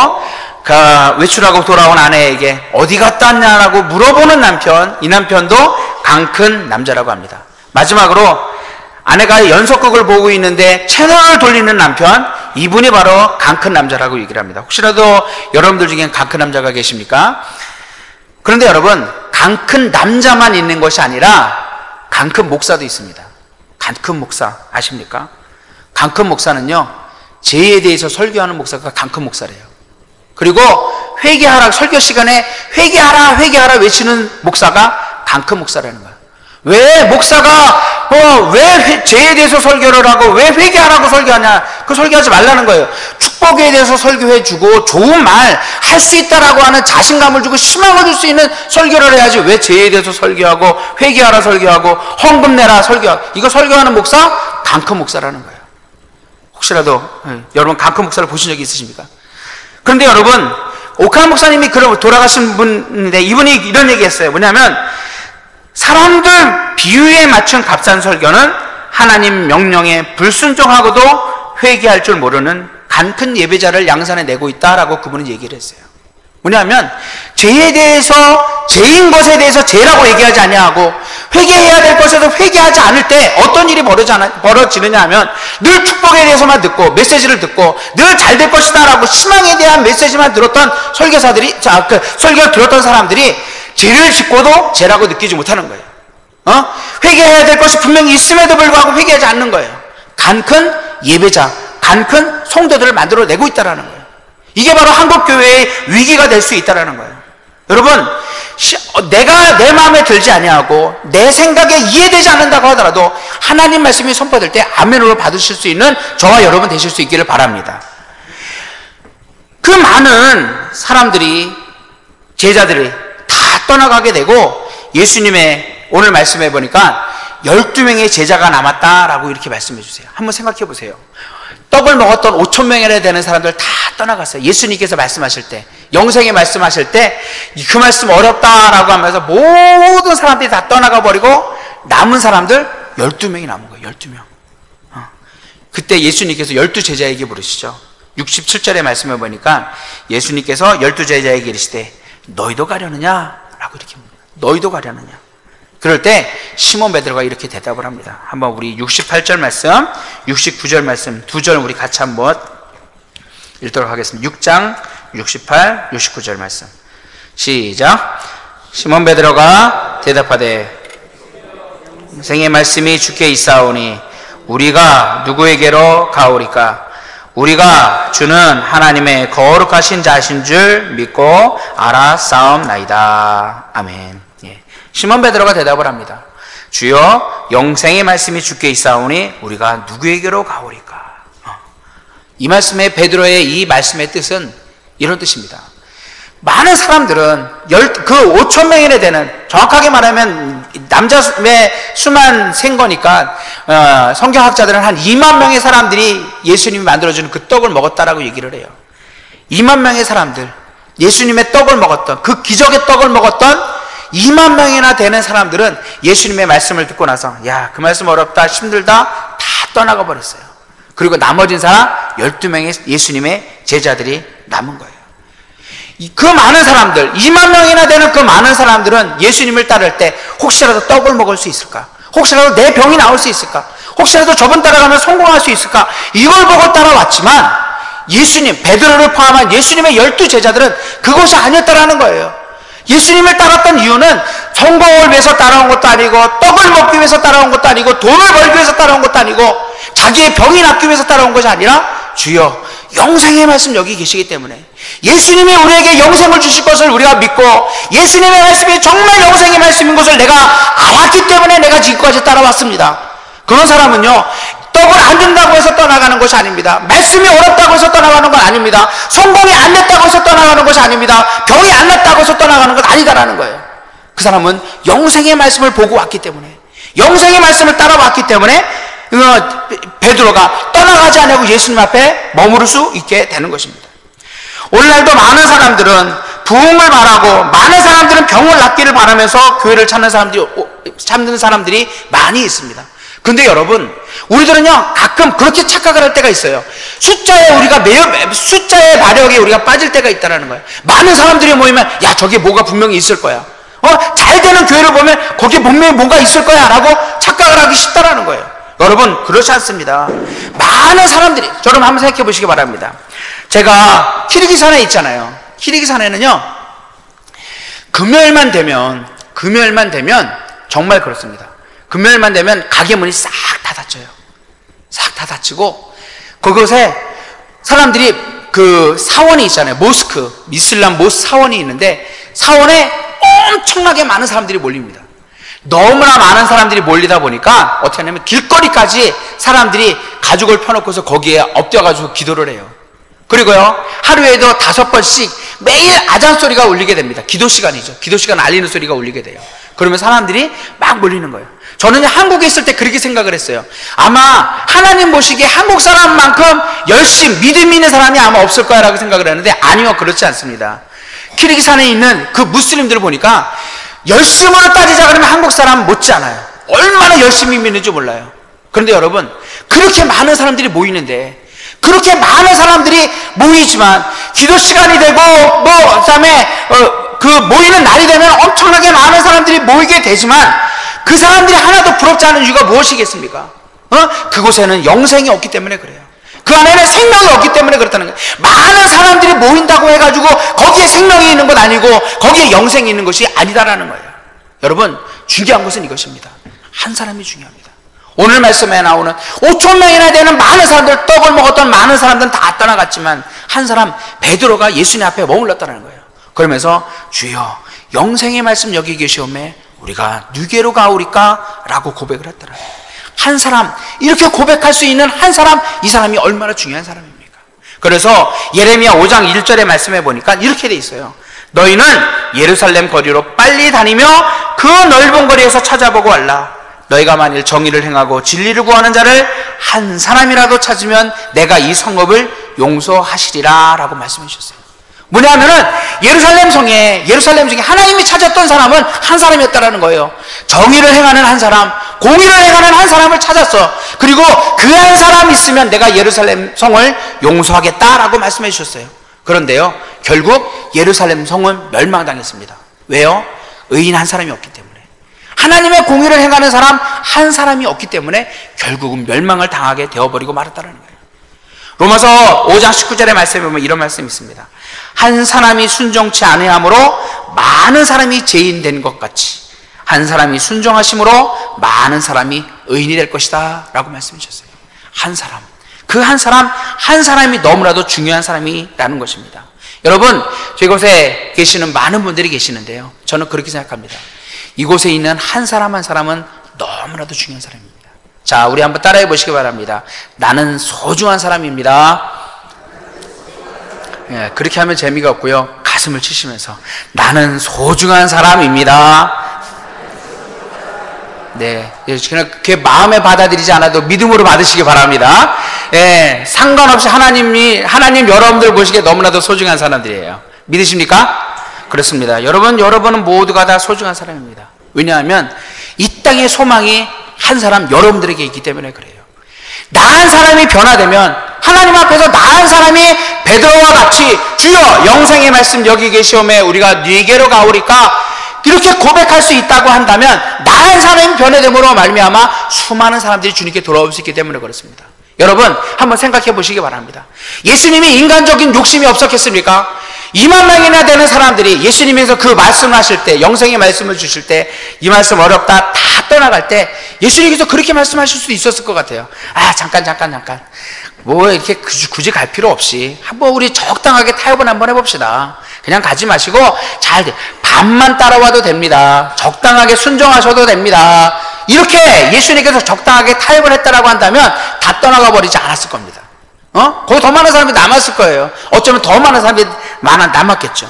외출하고 돌아온 아내에게 어디 갔다 왔냐라고 물어보는 남편, 이 남편도 강큰 남자라고 합니다. 마지막으로 아내가 연속극을 보고 있는데 채널을 돌리는 남편, 이분이 바로 강큰 남자라고 얘기를 합니다. 혹시라도 여러분들 중엔 강큰 남자가 계십니까? 그런데 여러분, 강큰 남자만 있는 것이 아니라 강큰 목사도 있습니다. 강큰 목사 아십니까? 강큰 목사는요, 죄에 대해서 설교하는 목사가 강큰 목사래요. 그리고 회개하라, 설교 시간에 회개하라 외치는 목사가 강큰 목사라는 거예요. 왜 목사가 왜 죄에 대해서 설교를 하고 왜 회개하라고 설교하냐? 그 설교하지 말라는 거예요. 축복에 대해서 설교해주고 좋은 말 할 수 있다라고 하는 자신감을 주고 희망을 줄 수 있는 설교를 해야지, 왜 죄에 대해서 설교하고 회개하라 설교하고 헌금 내라 설교하고, 이거 설교하는 목사 강큰 목사라는 거예요. 혹시라도 여러분 강큰 목사를 보신 적이 있으십니까? 그런데 여러분, 오카노 목사님이 돌아가신 분인데 이분이 이런 얘기했어요. 뭐냐면, 사람들 비유에 맞춘 값싼 설교는 하나님 명령에 불순종하고도 회개할 줄 모르는 간큰 예배자를 양산해 내고 있다라고 그분은 얘기를 했어요. 뭐냐면, 죄에 대해서, 죄인 것에 대해서 죄라고 얘기하지 아니하고 회개해야 될 것에도 회개하지 않을 때 어떤 일이 벌어지느냐 하면, 늘 축복에 대해서만 듣고 메시지를 듣고 늘 잘 될 것이다 라고 희망에 대한 메시지만 들었던 설교사들이, 설교를 들었던 사람들이 죄를 짓고도 죄라고 느끼지 못하는 거예요. 회개해야 될 것이 분명히 있음에도 불구하고 회개하지 않는 거예요. 간큰 예배자, 간큰 성도들을 만들어내고 있다는 거예요. 이게 바로 한국교회의 위기가 될 수 있다는 거예요. 여러분, 내가 내 마음에 들지 아니하고 내 생각에 이해되지 않는다고 하더라도 하나님 말씀이 선포될 때 아멘으로 받으실 수 있는 저와 여러분 되실 수 있기를 바랍니다. 그 많은 사람들이, 제자들이 다 떠나가게 되고, 예수님의 오늘 말씀해 보니까 12명의 제자가 남았다라고 이렇게 말씀해 주세요. 한번 생각해 보세요. 떡을 먹었던 5,000명이나 되는 사람들 다 떠나갔어요. 예수님께서 말씀하실 때, 영생에 말씀하실 때 그 말씀 어렵다라고 하면서 모든 사람들이 다 떠나가 버리고 남은 사람들 12명이 남은 거예요. 12명. 그때 예수님께서 12제자에게 부르시죠. 67절의 말씀을 보니까 예수님께서 12제자에게 이르시되 너희도 가려느냐? 라고 이렇게 묻니다. 너희도 가려느냐? 그럴 때 시몬 베드로가 이렇게 대답을 합니다. 한번 우리 68절 말씀, 69절 말씀 두 절 우리 같이 한번 읽도록 하겠습니다. 6장 68, 69절 말씀. 시작. 시몬 베드로가 대답하되 영생의 말씀이 주께 있사오니 우리가 누구에게로 가오리까? 우리가 주는 하나님의 거룩하신 자신 줄 믿고 알았사옵나이다. 아멘. 예. 시몬 베드로가 대답을 합니다. 주여, 영생의 말씀이 주께 있사오니 우리가 누구에게로 가오리까? 이 말씀의 베드로의 이 말씀의 뜻은 이런 뜻입니다. 많은 사람들은 그 5천 명이나 되는, 정확하게 말하면 남자의 수만 센 거니까 성경학자들은 한 2만 명의 사람들이 예수님이 만들어주는 그 떡을 먹었다라고 얘기를 해요. 2만 명의 사람들, 예수님의 떡을 먹었던, 그 기적의 떡을 먹었던 2만 명이나 되는 사람들은 예수님의 말씀을 듣고 나서 야, 그 말씀 어렵다, 힘들다, 다 떠나가 버렸어요. 그리고 나머진 사람 12명의 예수님의 제자들이 남은 거예요. 그 많은 사람들, 2만 명이나 되는 그 많은 사람들은 예수님을 따를 때 혹시라도 떡을 먹을 수 있을까? 혹시라도 내 병이 나올 수 있을까? 혹시라도 저분 따라가면 성공할 수 있을까? 이걸 보고 따라왔지만 예수님, 베드로를 포함한 예수님의 12제자들은 그것이 아니었다라는 거예요. 예수님을 따랐던 이유는 성공을 위해서 따라온 것도 아니고, 떡을 먹기 위해서 따라온 것도 아니고, 돈을 벌기 위해서 따라온 것도 아니고, 자기의 병이 낫기 위해서 따라온 것이 아니라 주여, 영생의 말씀 여기 계시기 때문에 예수님이 우리에게 영생을 주실 것을 우리가 믿고 예수님의 말씀이 정말 영생의 말씀인 것을 내가 알았기 때문에 내가 지금까지 따라왔습니다. 그런 사람은요, 떡을 안 준다고 해서 떠나가는 것이 아닙니다. 말씀이 어렵다고 해서 떠나가는 건 아닙니다. 성공이 안 됐다고 해서 떠나가는 것이 아닙니다. 병이 안 났다고 해서 떠나가는 건 아니다라는 거예요. 그 사람은 영생의 말씀을 보고 왔기 때문에, 영생의 말씀을 따라왔기 때문에 베드로가 떠나가지 않고 예수님 앞에 머무를 수 있게 되는 것입니다. 오늘날도 많은 사람들은 부흥을 바라고, 많은 사람들은 병을 낫기를 바라면서 교회를 찾는 사람들이 많이 있습니다. 근데 여러분, 우리들은요, 가끔 그렇게 착각을 할 때가 있어요. 숫자의 마력에 우리가 빠질 때가 있다는 거예요. 많은 사람들이 모이면, 야, 저게 뭐가 분명히 있을 거야. 잘 되는 교회를 보면, 거기에 분명히 뭔가 있을 거야. 라고 착각을 하기 쉽다라는 거예요. 여러분, 그렇지 않습니다. 많은 사람들이, 여러분 한번 생각해 보시기 바랍니다. 제가 키르기산에 있잖아요. 키르기산에는요, 금요일만 되면 정말 그렇습니다. 금요일만 되면 가게 문이 싹 다 닫혀요. 싹 다 닫히고, 그곳에 사람들이 그 사원이 있잖아요. 모스크, 이슬람 모스 사원이 있는데, 사원에 엄청나게 많은 사람들이 몰립니다. 너무나 많은 사람들이 몰리다 보니까 어떻게 하냐면 길거리까지 사람들이 가죽을 펴놓고서 거기에 엎드려가지고 기도를 해요. 그리고요, 하루에도 5번씩 매일 아잔 소리가 울리게 됩니다. 기도 시간이죠. 기도 시간 알리는 소리가 울리게 돼요. 그러면 사람들이 막 몰리는 거예요. 저는 한국에 있을 때 그렇게 생각을 했어요. 아마 하나님 보시기에 한국 사람만큼 열심히 믿음 있는 사람이 아마 없을 거야 라고 생각을 했는데, 아니요, 그렇지 않습니다. 키르기산에 있는 그 무슬림들을 보니까 열심으로 따지자 그러면 한국 사람 못지않아요. 얼마나 열심히 믿는지 몰라요. 그런데 여러분, 그렇게 많은 사람들이 모이는데, 그렇게 많은 사람들이 모이지만 기도 시간이 되고 그다음에 그 모이는 날이 되면 엄청나게 많은 사람들이 모이게 되지만 그 사람들이 하나도 부럽지 않은 이유가 무엇이겠습니까? 그곳에는 영생이 없기 때문에 그래요. 그 안에는 생명이 없기 때문에 그렇다는 거예요. 많은 사람들이 모인다고 해가지고 거기에 생명이 있는 것 아니고 거기에 영생이 있는 것이 아니다라는 거예요. 여러분, 중요한 것은 이것입니다. 한 사람이 중요합니다. 오늘 말씀에 나오는 5천 명이나 되는 많은 사람들, 떡을 먹었던 많은 사람들은 다 떠나갔지만 한 사람, 베드로가 예수님 앞에 머물렀다는 거예요. 그러면서 주여, 영생의 말씀 여기 계시오매 우리가 누구에로 가오리까? 라고 고백을 했더라. 한 사람, 이렇게 고백할 수 있는 한 사람, 이 사람이 얼마나 중요한 사람입니까? 그래서 예레미야 5장 1절의 말씀에 보니까 이렇게 돼 있어요. 너희는 예루살렘 거리로 빨리 다니며 그 넓은 거리에서 찾아보고 왔라. 너희가 만일 정의를 행하고 진리를 구하는 자를 한 사람이라도 찾으면 내가 이 성읍을 용서하시리라 라고 말씀해 주셨어요. 뭐냐면은 예루살렘 성에 하나님이 찾았던 사람은 한 사람이었다라는 거예요. 정의를 행하는 한 사람, 공의를 행하는 한 사람을 찾았어. 그리고 그 한 사람 있으면 내가 예루살렘 성을 용서하겠다라고 말씀해 주셨어요. 그런데요, 결국 예루살렘 성은 멸망당했습니다. 왜요? 의인 한 사람이 없기 때문에. 하나님의 공의를 행하는 사람 한 사람이 없기 때문에 결국은 멸망을 당하게 되어버리고 말았다는 거예요. 로마서 5장 19절의 말씀에 보면 이런 말씀이 있습니다. 한 사람이 순종치 아니함으로 많은 사람이 죄인 된 것 같이 한 사람이 순종하심으로 많은 사람이 의인이 될 것이다 라고 말씀해 주셨어요. 한 사람, 그 한 사람이 너무나도 중요한 사람이라는 것입니다. 여러분, 이곳에 계시는 많은 분들이 계시는데요, 저는 그렇게 생각합니다. 이곳에 있는 한 사람 한 사람은 너무나도 중요한 사람입니다. 자, 우리 한번 따라해 보시기 바랍니다. 나는 소중한 사람입니다. 예, 그렇게 하면 재미가 없고요, 가슴을 치시면서 나는 소중한 사람입니다. 네, 그냥 그게 마음에 받아들이지 않아도 믿음으로 받으시기 바랍니다. 예, 상관없이 하나님 여러분들 보시기에 너무나도 소중한 사람들이에요. 믿으십니까? 그렇습니다. 여러분은 모두가 다 소중한 사람입니다. 왜냐하면 이 땅의 소망이 한 사람 여러분들에게 있기 때문에 그래요. 나은 사람이 변화되면 하나님 앞에서 나은 사람이 베드로와 같이 주여 영생의 말씀 여기 계시오매 우리가 네게로 가오리까 이렇게 고백할 수 있다고 한다면 나은 사람이 변화됨으로 말미암아 수많은 사람들이 주님께 돌아올 수 있기 때문에 그렇습니다. 여러분 한번 생각해 보시기 바랍니다. 예수님이 인간적인 욕심이 없었겠습니까? 2만 명이나 되는 사람들이 예수님께서 그 말씀을 하실 때, 영생의 말씀을 주실 때, 이 말씀 어렵다 다 떠나갈 때 예수님께서 그렇게 말씀하실 수도 있었을 것 같아요. 아 잠깐 뭐 이렇게 굳이 갈 필요 없이 한번 우리 적당하게 타협을 한번 해봅시다. 그냥 가지 마시고 반만 따라와도 됩니다. 적당하게 순종하셔도 됩니다. 이렇게 예수님께서 적당하게 타협을 했다라고 한다면 다 떠나가 버리지 않았을 겁니다. 거기 더 많은 사람이 남았을 거예요. 어쩌면 더 많은 사람이 남았겠죠.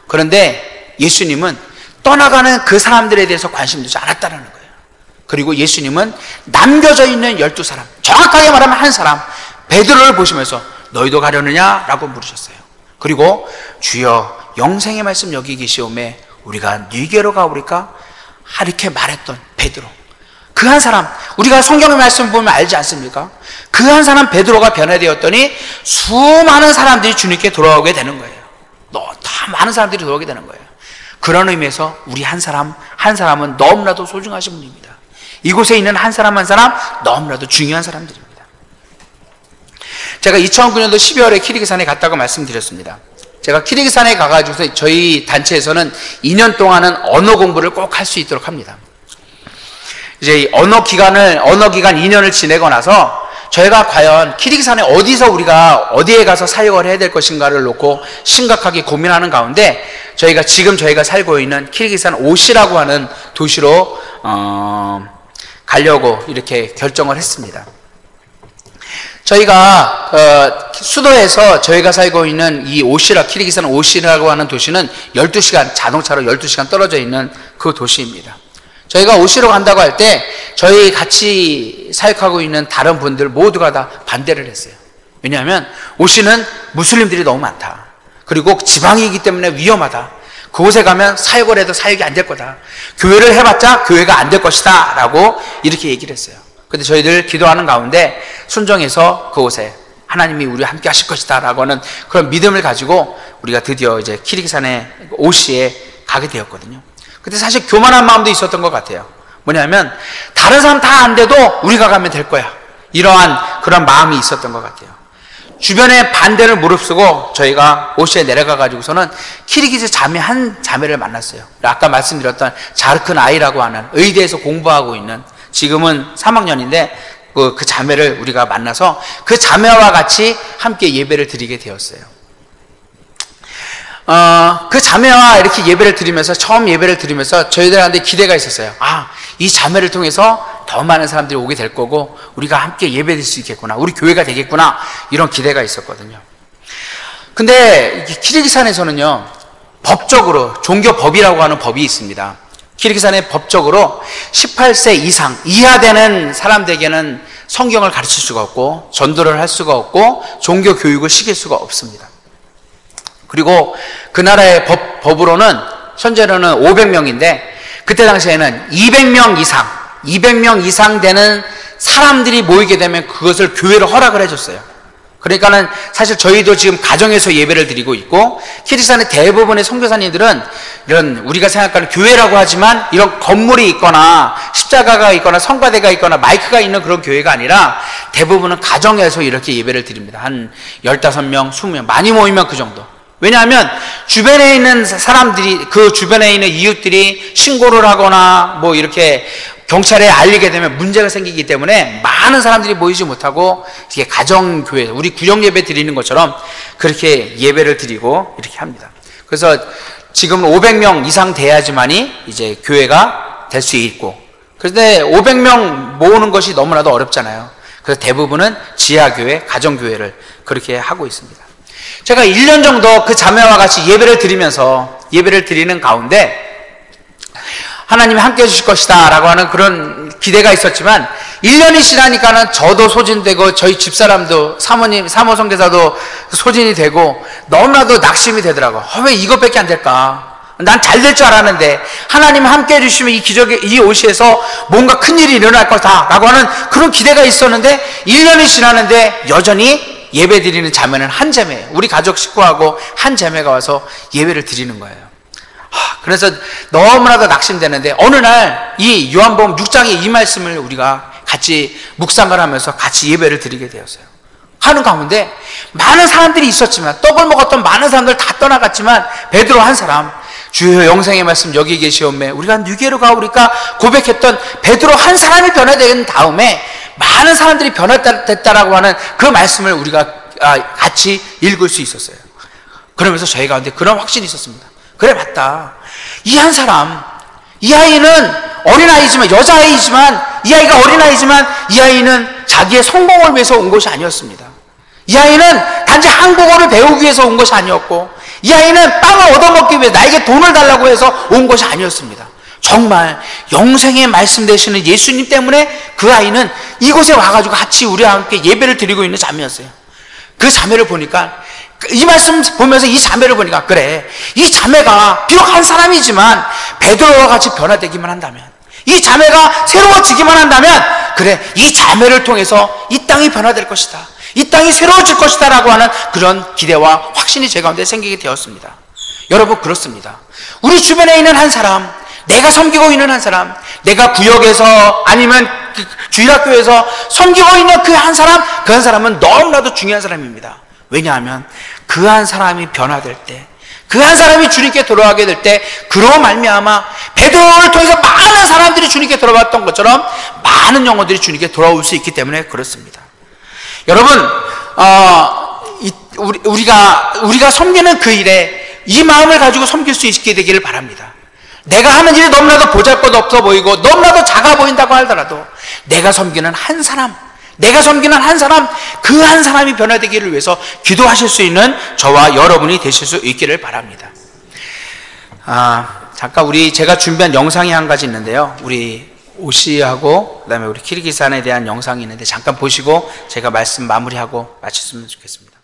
그런데 예수님은 떠나가는 그 사람들에 대해서 관심 두지 않았다는 거예요. 그리고 예수님은 남겨져 있는 12사람, 정확하게 말하면 한 사람, 베드로를 보시면서 너희도 가려느냐? 라고 물으셨어요. 그리고 주여 영생의 말씀 여기 계시오매 우리가 네게로 가오리까? 이렇게 말했던 베드로, 그 한 사람, 우리가 성경의 말씀 보면 알지 않습니까? 그 한 사람 베드로가 변화되었더니 수많은 사람들이 주님께 돌아오게 되는 거예요. 다 많은 사람들이 돌아오게 되는 거예요. 그런 의미에서 우리 한 사람은 너무나도 소중하신 분입니다. 이곳에 있는 한 사람 너무나도 중요한 사람들입니다. 제가 2009년도 12월에 키르기산에 갔다고 말씀드렸습니다. 제가 키르기산에 가가지고 저희 단체에서는 2년 동안은 언어 공부를 꼭 할 수 있도록 합니다. 이제 언어 기간 2년을 지내고 나서 저희가 과연 키르기산에 어디에 가서 사역을 해야 될 것인가를 놓고 심각하게 고민하는 가운데 저희가 살고 있는 키르기산 오시라고 하는 도시로 가려고 이렇게 결정을 했습니다. 저희가 수도에서 저희가 살고 있는 이 키르기산 오시라고 하는 도시는 12시간, 자동차로 12시간 떨어져 있는 그 도시입니다. 저희가 오시로 간다고 할 때 저희 같이 사역하고 있는 다른 분들 모두가 다 반대를 했어요. 왜냐하면 오시는 무슬림들이 너무 많다. 그리고 지방이기 때문에 위험하다. 그곳에 가면 사역을 해도 사역이 안 될 거다. 교회를 해봤자 교회가 안 될 것이다 라고 이렇게 얘기를 했어요. 근데 저희들 기도하는 가운데 순종해서 그곳에 하나님이 우리와 함께 하실 것이다 라고 하는 그런 믿음을 가지고 우리가 드디어 이제 키르기산의 오시에 가게 되었거든요. 근데 사실 교만한 마음도 있었던 것 같아요. 뭐냐면 다른 사람 다 안 돼도 우리가 가면 될 거야, 이러한 그런 마음이 있었던 것 같아요. 주변의 반대를 무릅쓰고 저희가 오시에 내려가 가지고서는 키르기즈 한 자매를 만났어요. 아까 말씀드렸던 자르큰 아이라고 하는 의대에서 공부하고 있는, 지금은 3학년인데 그 자매를 우리가 만나서 그 자매와 같이 함께 예배를 드리게 되었어요. 그 자매와 이렇게 예배를 드리면서, 처음 예배를 드리면서 저희들한테 기대가 있었어요. 이 자매를 통해서 더 많은 사람들이 오게 될 거고 우리가 함께 예배 드릴 수 있겠구나, 우리 교회가 되겠구나, 이런 기대가 있었거든요. 근데 키르기산에서는요, 법적으로 종교법이라고 하는 법이 있습니다. 키르기산의 법적으로 18세 이하 되는 사람들에게는 성경을 가르칠 수가 없고 전도를 할 수가 없고 종교 교육을 시킬 수가 없습니다. 그리고 그 나라의 법으로는 현재로는 500명인데 그때 당시에는 200명 이상 되는 사람들이 모이게 되면 그것을 교회로 허락을 해줬어요. 그러니까는 사실 저희도 지금 가정에서 예배를 드리고 있고, 키르기산의 대부분의 선교사님들은 이런 우리가 생각하는 교회라고 하지만 이런 건물이 있거나 십자가가 있거나 성가대가 있거나 마이크가 있는 그런 교회가 아니라 대부분은 가정에서 이렇게 예배를 드립니다. 한 15명, 20명, 많이 모이면 그 정도. 왜냐하면 주변에 있는 사람들이, 그 주변에 있는 이웃들이 신고를 하거나 뭐 이렇게 경찰에 알리게 되면 문제가 생기기 때문에 많은 사람들이 모이지 못하고 이게 가정교회, 우리 구역예배 드리는 것처럼 그렇게 예배를 드리고 이렇게 합니다. 그래서 지금은 500명 이상 돼야지만이 이제 교회가 될 수 있고, 그런데 500명 모으는 것이 너무나도 어렵잖아요. 그래서 대부분은 지하교회, 가정교회를 그렇게 하고 있습니다. 제가 1년 정도 그 자매와 같이 예배를 드리는 가운데 하나님이 함께 해주실 것이다 라고 하는 그런 기대가 있었지만 1년이 지나니까는 저도 소진되고 저희 집사람도 사모 선교사도 소진이 되고 너무나도 낙심이 되더라고요. 왜 이것밖에 안 될까? 난 잘 될 줄 알았는데 하나님 함께 해주시면 이 기적의 이 옷에서 뭔가 큰일이 일어날 거다 라고 하는 그런 기대가 있었는데 1년이 지나는데 여전히 예배 드리는 자매는 한 자매, 우리 가족 식구하고 한 자매가 와서 예배를 드리는 거예요. 그래서 너무나도 낙심되는데 어느 날 이 요한복음 6장의 이 말씀을 우리가 같이 묵상을 하면서 같이 예배를 드리게 되었어요. 하는 가운데 많은 사람들이 있었지만, 떡을 먹었던 많은 사람들 다 떠나갔지만 베드로 한 사람, 주여 영생의 말씀 여기 계시오매 우리가 누게로 가오리까 고백했던 베드로 한 사람이 변화된 다음에 많은 사람들이 변화됐다라고 하는 그 말씀을 우리가 같이 읽을 수 있었어요. 그러면서 저희 가운데 그런 확신이 있었습니다. 그래, 맞다. 이 한 사람, 이 아이는 어린아이지만, 여자아이지만, 이 아이가 어린아이지만 이 아이는 자기의 성공을 위해서 온 것이 아니었습니다. 이 아이는 단지 한국어를 배우기 위해서 온 것이 아니었고, 이 아이는 빵을 얻어먹기 위해 나에게 돈을 달라고 해서 온 것이 아니었습니다. 정말 영생의 말씀 되시는 예수님 때문에 그 아이는 이곳에 와가지고 같이 우리와 함께 예배를 드리고 있는 자매였어요. 그 자매를 보니까, 이 말씀 보면서 이 자매를 보니까, 그래, 이 자매가 비록 한 사람이지만 베드로와 같이 변화되기만 한다면, 이 자매가 새로워지기만 한다면, 그래, 이 자매를 통해서 이 땅이 변화될 것이다, 이 땅이 새로워질 것이다 라고 하는 그런 기대와 확신이 제 가운데 생기게 되었습니다. 여러분, 그렇습니다. 우리 주변에 있는 한 사람, 내가 섬기고 있는 한 사람, 내가 구역에서 아니면 주일학교에서 섬기고 있는 그 한 사람, 그 한 사람은 너무나도 중요한 사람입니다. 왜냐하면 그 한 사람이 변화될 때, 그 한 사람이 주님께 돌아가게 될 때, 그로 말미암아 베드로를 통해서 많은 사람들이 주님께 돌아왔던 것처럼 많은 영혼들이 주님께 돌아올 수 있기 때문에 그렇습니다. 여러분, 우리가 섬기는 그 일에 이 마음을 가지고 섬길 수 있게 되기를 바랍니다. 내가 하는 일이 너무나도 보잘것없어 보이고 너무나도 작아 보인다고 하더라도 내가 섬기는 한 사람, 그 한 사람이 변화되기를 위해서 기도하실 수 있는 저와 여러분이 되실 수 있기를 바랍니다. 잠깐 제가 준비한 영상이 한 가지 있는데요. 우리 오시하고 그다음에 우리 키르기스탄에 대한 영상이 있는데 잠깐 보시고 제가 말씀 마무리하고 마쳤으면 좋겠습니다.